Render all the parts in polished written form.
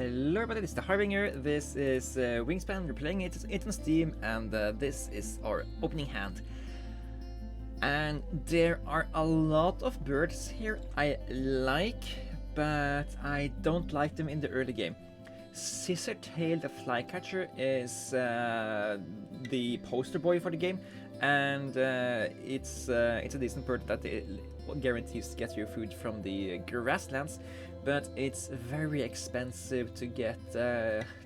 Hello everybody, this is the Harbinger. This is Wingspan. We're playing it on Steam, and this is our opening hand. And there are a lot of birds here I like, but I don't like them in the early game. Scissortail the flycatcher is the poster boy for the game, and it's a decent bird that guarantees to get your food from the grasslands, but it's very expensive to get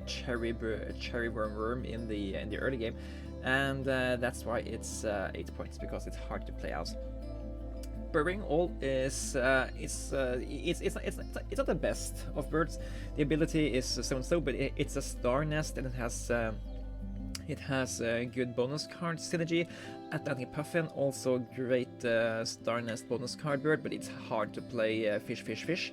cherry worm in the early game, and that's why it's 8 points, because it's hard to play out. Burying all is it's not the best of birds. The ability is so and so, but it's a star nest, and it has good bonus card synergy. Atlantic Puffin, also great star nest bonus card bird, but it's hard to play fish.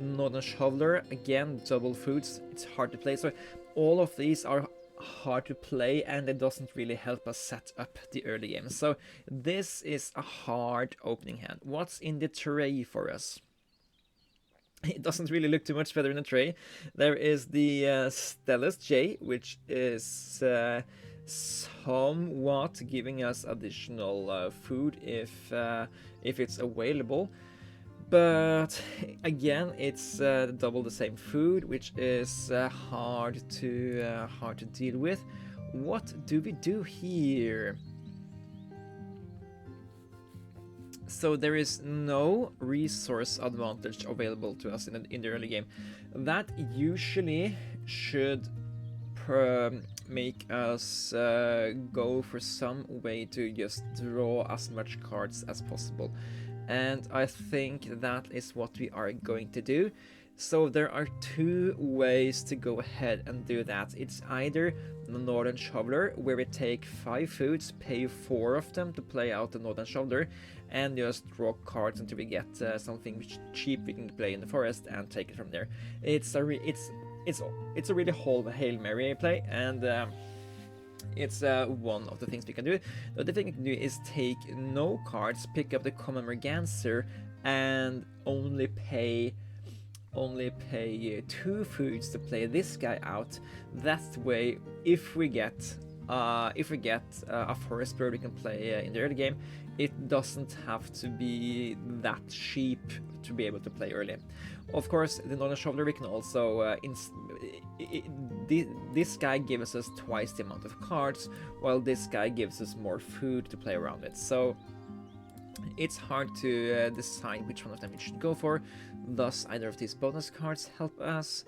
Northern Shoveler, again, double foods, it's hard to play. So all of these are hard to play, and it doesn't really help us set up the early game. So this is a hard opening hand. What's in the tray for us? It doesn't really look too much better in the tray. There is the Stellus J, which is somewhat giving us additional food if it's available. But again, it's double the same food, which is hard to deal with. What do we do here? So there is no resource advantage available to us in the early game. That usually should make us go for some way to just draw as much cards as possible. And I think that is what we are going to do. So there are two ways to go ahead and do that. It's either the Northern Shoveler, where we take 5 foods, pay 4 of them to play out the Northern Shoveler, and just draw cards until we get something cheap we can play in the forest and take it from there. It's a really Hail Mary play, and it's one of the things we can do. The other thing we can do is take no cards, pick up the common merganser, and only pay 2 foods to play this guy out. That way, if we get a forest bird we can play in the early game, it doesn't have to be that cheap to be able to play early. Of course, the Northern Shoveler we can also this guy gives us twice the amount of cards, while this guy gives us more food to play around with. So it's hard to decide which one of them we should go for. Thus, either of these bonus cards help us.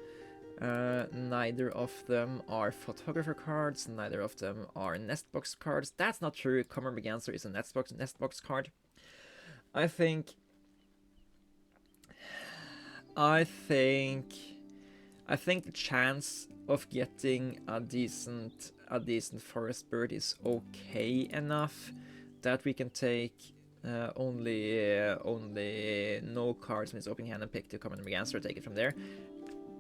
Neither of them are photographer cards. Neither of them are nest box cards. That's not true. Common Merganser is a nest box card. I think the chance of getting a decent forest bird is okay enough that we can take only no cards in its opening hand and pick the common Merganser, take it from there.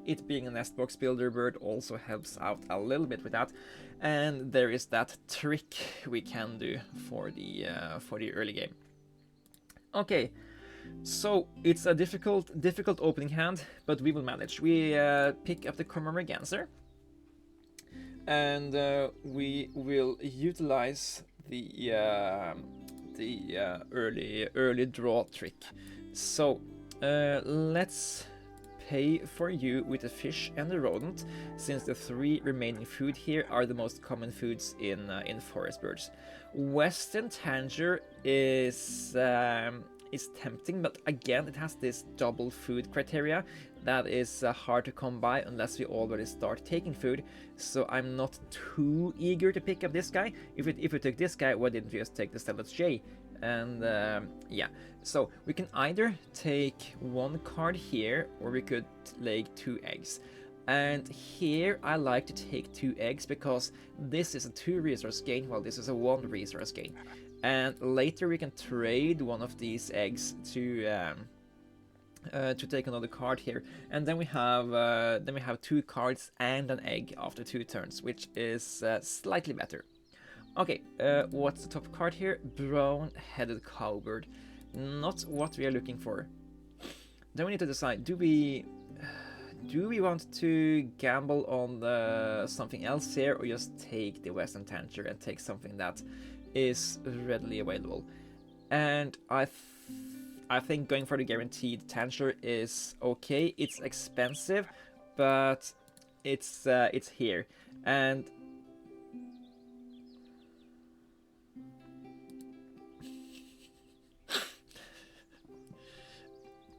It being a nest box builder bird also helps out a little bit with that, and there is that trick we can do for the early game. Okay, so it's a difficult opening hand, but we will manage. We pick up the common Merganser, and we will utilize the early draw trick. So let's pay for you with a fish and a rodent, since the 3 remaining food here are the most common foods in forest birds. Western Tanger is tempting, but again it has this double food criteria that is hard to come by unless we already start taking food. So I'm not too eager to pick up this guy. If we took this guy, why didn't we just take the Stellus J? And yeah, so we can either take 1 card here, or we could lay 2 eggs. And here I like to take 2 eggs, because this is a 2 resource gain, while this is a 1 resource gain. And later we can trade one of these eggs to take another card here, and then we have 2 cards and an egg after 2 turns, which is slightly better. Okay, what's the top card here? Brown-headed cowbird. Not what we are looking for. Then we need to decide: do we do we want to gamble on something else here, or just take the Western Tangier and take something that is readily available? And I think going for the guaranteed Tangier is okay. It's expensive, but it's here. And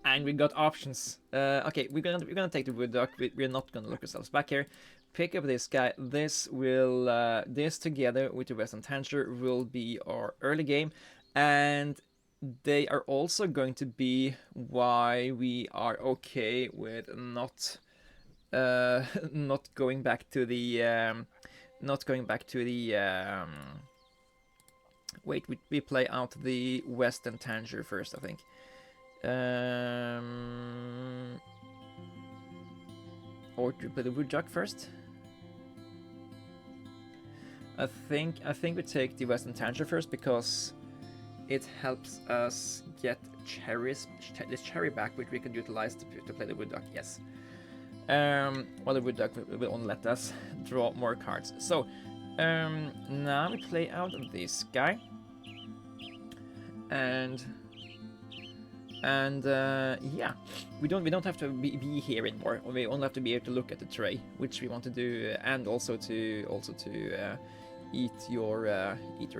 and we got options. Okay, we're gonna take the wood duck. We're not gonna look ourselves back here. Pick up this guy. This will this together with the Western Tangier will be our early game, and they are also going to be why we are okay with not not going back to the wait, we play out the Western Tangier first, I think. Or do we play the wood duck first? I think we take the Western Tangier first because it helps us get this cherry back, which we can utilize to play the wood duck. Yes. Well, the wood duck will only let us draw more cards. So now we play out this guy, and yeah, we don't have to be here anymore. We only have to be able to look at the tray, which we want to do, and also to eat your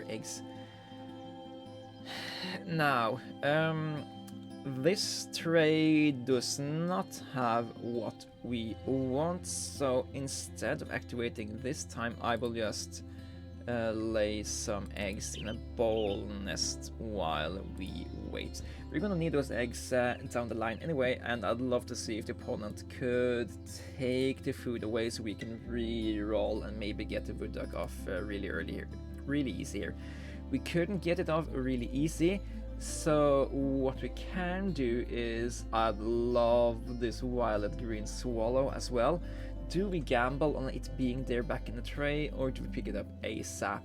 eggs. Now, this tray does not have what we want, so instead of activating this time, I will just lay some eggs in a bowl nest while we wait. We're gonna need those eggs down the line anyway, and I'd love to see if the opponent could take the food away so we can re-roll and maybe get the wood duck off really early here, really easy here. We couldn't get it off really easy, so what we can do is, I'd love this violet green swallow as well. Do we gamble on it being there back in the tray, or do we pick it up ASAP?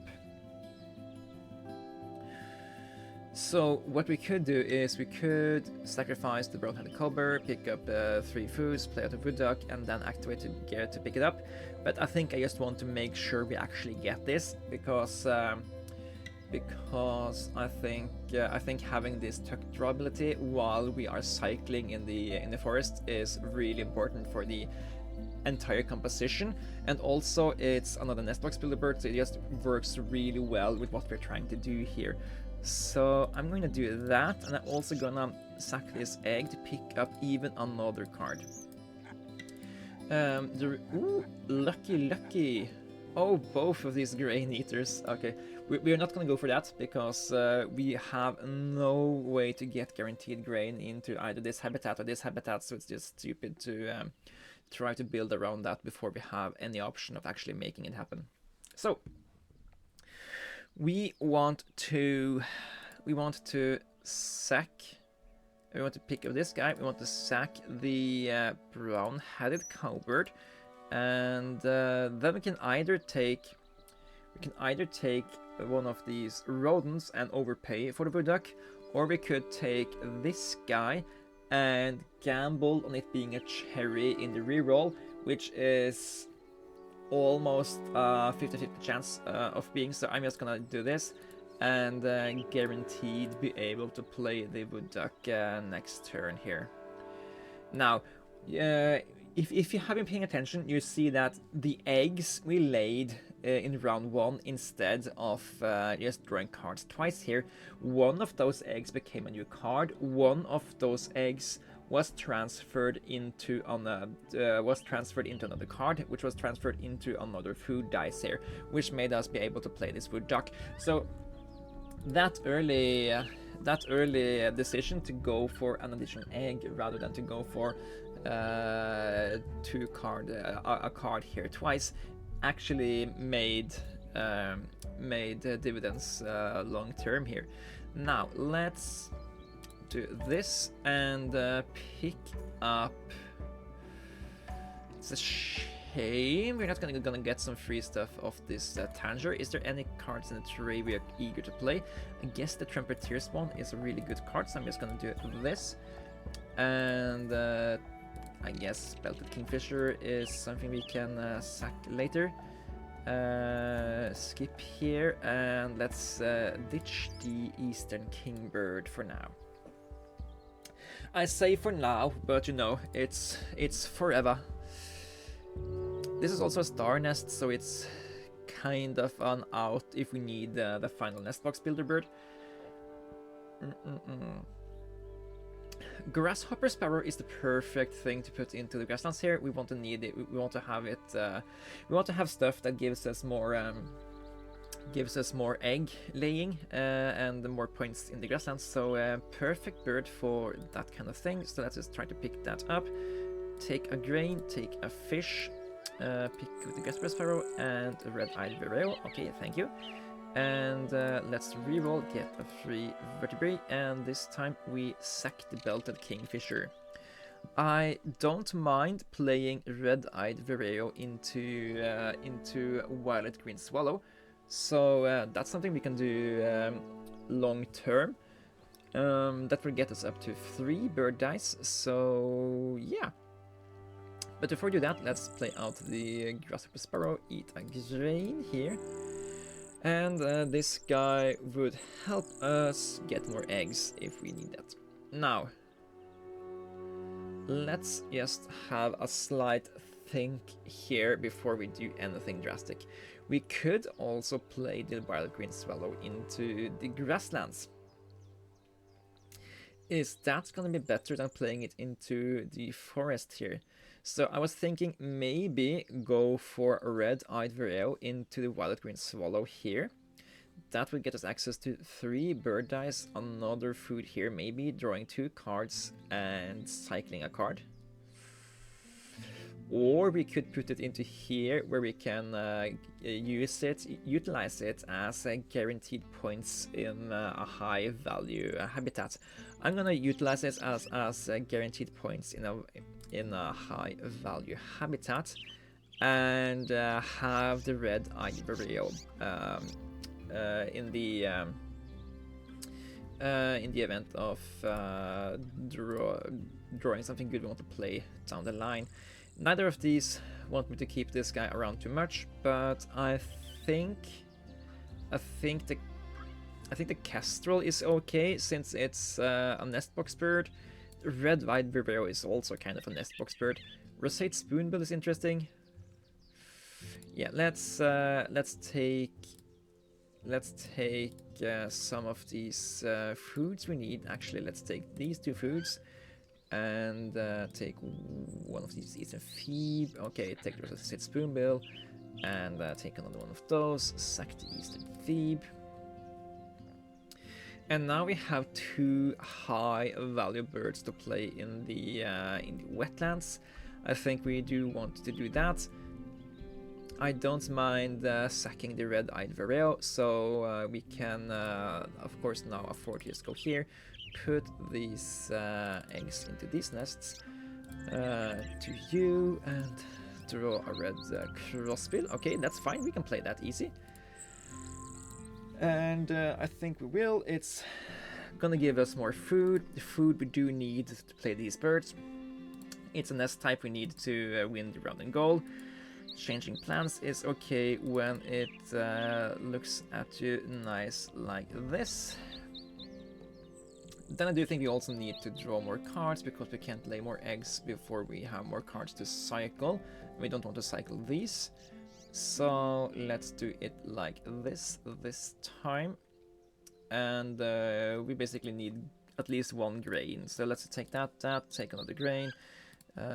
So what we could do is we could sacrifice the brown-headed cobber, pick up 3 foods, play out a wood duck, and then activate the gear to pick it up. But I think I just want to make sure we actually get this, because I think having this tuck draw ability while we are cycling in the forest is really important for the entire composition, and also it's another nest box builder bird, so it just works really well with what we're trying to do here. So I'm going to do that, and I'm also gonna sack this egg to pick up even another card. Ooh, lucky. Oh, both of these grain eaters. Okay, we're not gonna go for that because we have no way to get guaranteed grain into either this habitat or this habitat, so it's just stupid to try to build around that before we have any option of actually making it happen. So we want to pick up this guy. We want to sack the brown-headed cowbird, and then we can either take one of these rodents and overpay for the wood duck, or we could take this guy and gamble on it being a cherry in the reroll, which is almost 50-50 chance of being, so I'm just gonna do this and guaranteed be able to play the wood duck next turn here. Now, if you have been paying attention, you see that the eggs we laid in round 1 instead of just drawing cards twice here, one of those eggs became a new card. One of those eggs was transferred into another card, which was transferred into another food dice here, which made us be able to play this wood duck. So that early decision to go for an additional egg rather than to go for a card here twice actually made dividends long term here. Now let's do this and pick up. It's a shame we're not gonna get some free stuff off this Tangier. Is there any cards in the tray we are eager to play? I guess the Trumpeteer's one is a really good card, so I'm just gonna do this and I guess belted kingfisher is something we can sack later. Skip here and let's ditch the eastern kingbird for now. I say for now, but you know, it's forever. This is also a star nest, so it's kind of an out if we need the final nest box builder bird. Grasshopper sparrow is the perfect thing to put into the grasslands here. We want to need it. We want to have it. We want to have stuff that gives us more egg laying and more points in the grasslands. So perfect bird for that kind of thing. So let's just try to pick that up. Take a grain. Take a fish. Pick with the grasshopper sparrow and a red-eyed vireo. Okay, thank you. And let's reroll, get a free vertebrae, and this time we sack the belted kingfisher. I don't mind playing red-eyed vireo into violet green swallow, so that's something we can do long term. That will get us up to 3 bird dice, so yeah. But before we do that, let's play out the grasshopper sparrow, eat a grain here. And this guy would help us get more eggs if we need that. Now, let's just have a slight think here before we do anything drastic. We could also play the violet green swallow into the grasslands. Is that gonna be better than playing it into the forest here? So I was thinking maybe go for a red-eyed vireo into the violet green swallow here. That would get us access to 3 bird dice, another food here, maybe drawing 2 cards and cycling a card. Or we could put it into here where we can utilize it as guaranteed points in a high value habitat. I'm gonna utilize it as guaranteed points in a high value habitat and have the red-eyed vireo in the event of drawing something good we want to play down the line. Neither of these want me to keep this guy around too much, but I think the kestrel is okay since it's a nest box bird. Red-eyed vireo is also kind of a nest box bird. Roseate spoonbill is interesting. Yeah, let's take some of these foods we need. Actually, let's take these 2 foods and take one of these eastern phoebe. Okay, take the roseate spoonbill and take another one of those. Sack the eastern phoebe. And now we have 2 high value birds to play in the wetlands. I think we do want to do that. I don't mind sacking the red-eyed vireo, so we can of course now afford to just go here, put these eggs into these nests, to you, and draw a red crossbill. Okay, that's fine, we can play that easy. And I think we will. It's gonna give us more food. The food we do need to play these birds. It's a nest type we need to win the round and goal. Changing plans is okay when it looks at you nice like this. Then I do think we also need to draw more cards because we can't lay more eggs before we have more cards to cycle. We don't want to cycle these. So let's do it like this time, and we basically need at least 1 grain. So let's take that, take another grain,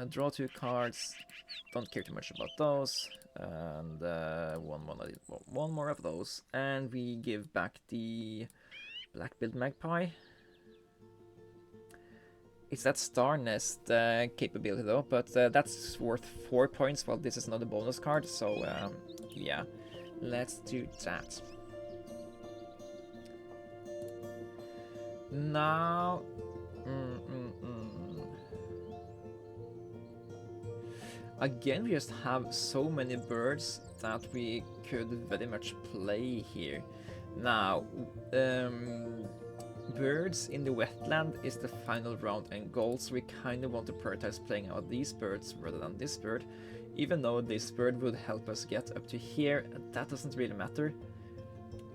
draw 2 cards. Don't care too much about those, and one more of those, and we give back the black-billed magpie. It's that star nest capability though, but that's worth 4 points, while this is not a bonus card, so yeah, let's do that. Now, again, we just have so many birds that we could very much play here. Now, birds in the wetland is the final round and goal, so we kind of want to prioritize playing out these birds rather than this bird. Even though this bird would help us get up to here, that doesn't really matter.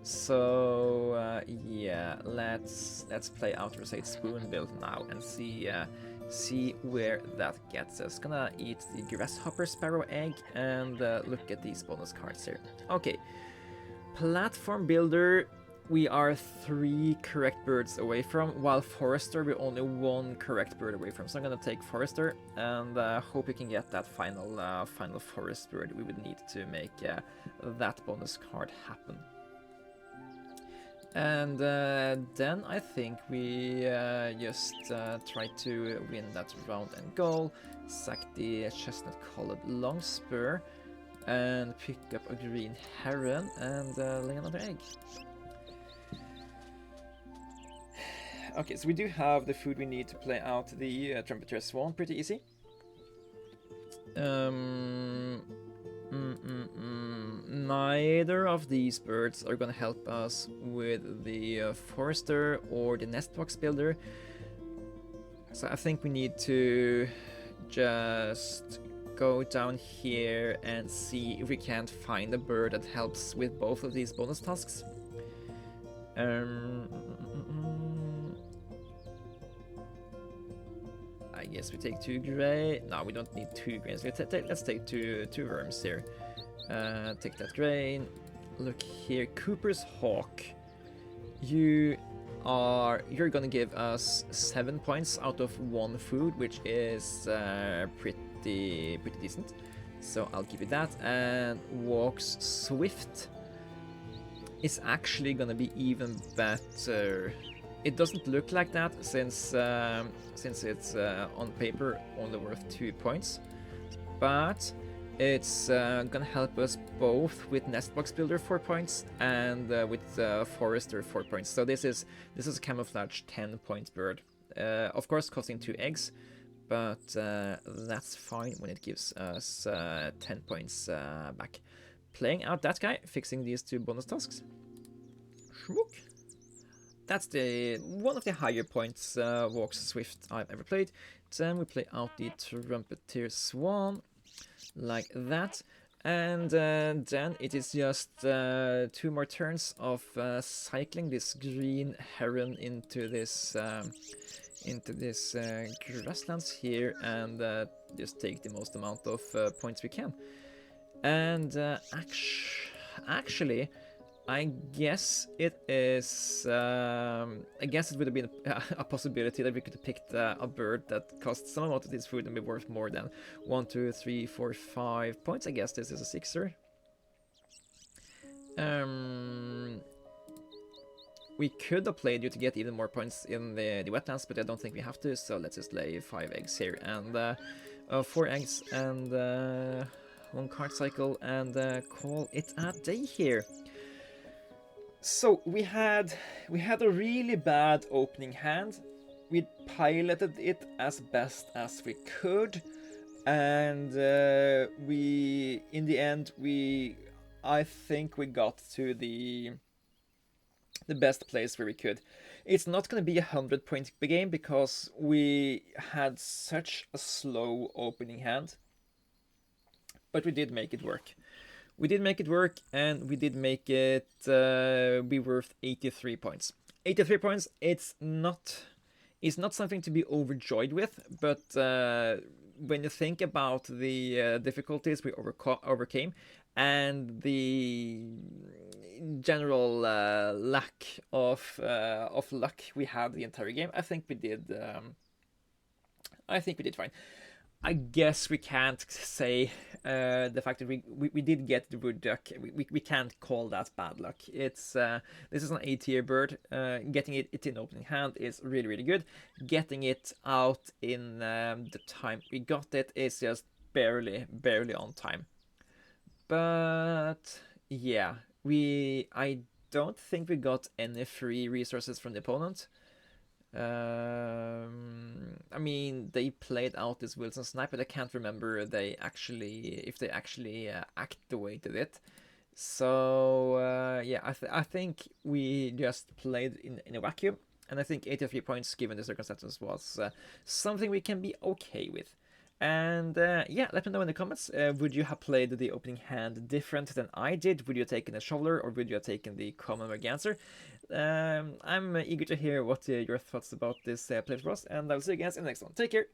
So yeah, let's play out Rosate Spoonbill now and see where that gets us. Gonna eat the grasshopper sparrow egg and look at these bonus cards here. Okay, platform builder. We are 3 correct birds away from, while Forester we're only 1 correct bird away from. So I'm gonna take Forester and hope we can get that final forest bird we would need to make that bonus card happen. And then I think we just try to win that round and goal, sack the chestnut-colored longspur, and pick up a green heron and lay another egg. Okay, so we do have the food we need to play out the trumpeter swan pretty easy. Neither of these birds are gonna help us with the forester or the nest box builder. So I think we need to just go down here and see if we can't find a bird that helps with both of these bonus tasks. I guess we take 2 gray. No, we don't need 2 grains. Let's take two worms here. Take that grain. Look here, Cooper's Hawk. You're gonna give us 7 points out of 1 food, which is pretty decent. So I'll give you that. And Walks Swift is actually gonna be even better. It doesn't look like that since it's on paper only worth 2 points, but it's gonna help us both with Nestbox Builder 4 points and with Forester 4 points. So this is a camouflage 10-point bird, of course costing 2 eggs, but that's fine when it gives us 10 points back. Playing out that guy, fixing these 2 bonus tasks. Shmook. That's one of the higher points Walks Swift I've ever played. Then we play out the Trumpeter Swan, like that. And then it is just 2 more turns of cycling this green heron into this grasslands here, and just take the most amount of points we can. And actually, I guess it is. I guess it would have been a possibility that we could have picked a bird that costs some amount of this food and be worth more than 1, 2, 3, 4, 5 points. I guess this is a 6er. We could have played you to get even more points in the wetlands, but I don't think we have to. So let's just lay 5 eggs here and 4 eggs and 1 card cycle and call it a day here. So we had a really bad opening hand. We piloted it as best as we could, and in the end I think we got to the best place where we could. It's not going to be a 100-point game because we had such a slow opening hand, but we did make it work. We did make it work, and we did make it be worth 83 points. 83 points, it's not something to be overjoyed with, but when you think about the difficulties we overcame and the general lack of luck we had the entire game, I think we did fine. I guess we can't say the fact that we did get the wood duck. We can't call that bad luck. It's this is an A-tier bird. Getting it in opening hand is really good. Getting it out in the time we got it is just barely on time. But yeah, I don't think we got any free resources from the opponent. I mean, they played out this Wilson snipe, but I can't remember if they actually activated it. So yeah, I think we just played in a vacuum, And I think 83 points, given the circumstances, was something we can be okay with. And yeah, let me know in the comments. Would you have played the opening hand different than I did? Would you have taken a shoveler, or would you have taken the common Merganser? I'm eager to hear what your thoughts about this playthrough was, and I'll see you guys in the next one. Take care!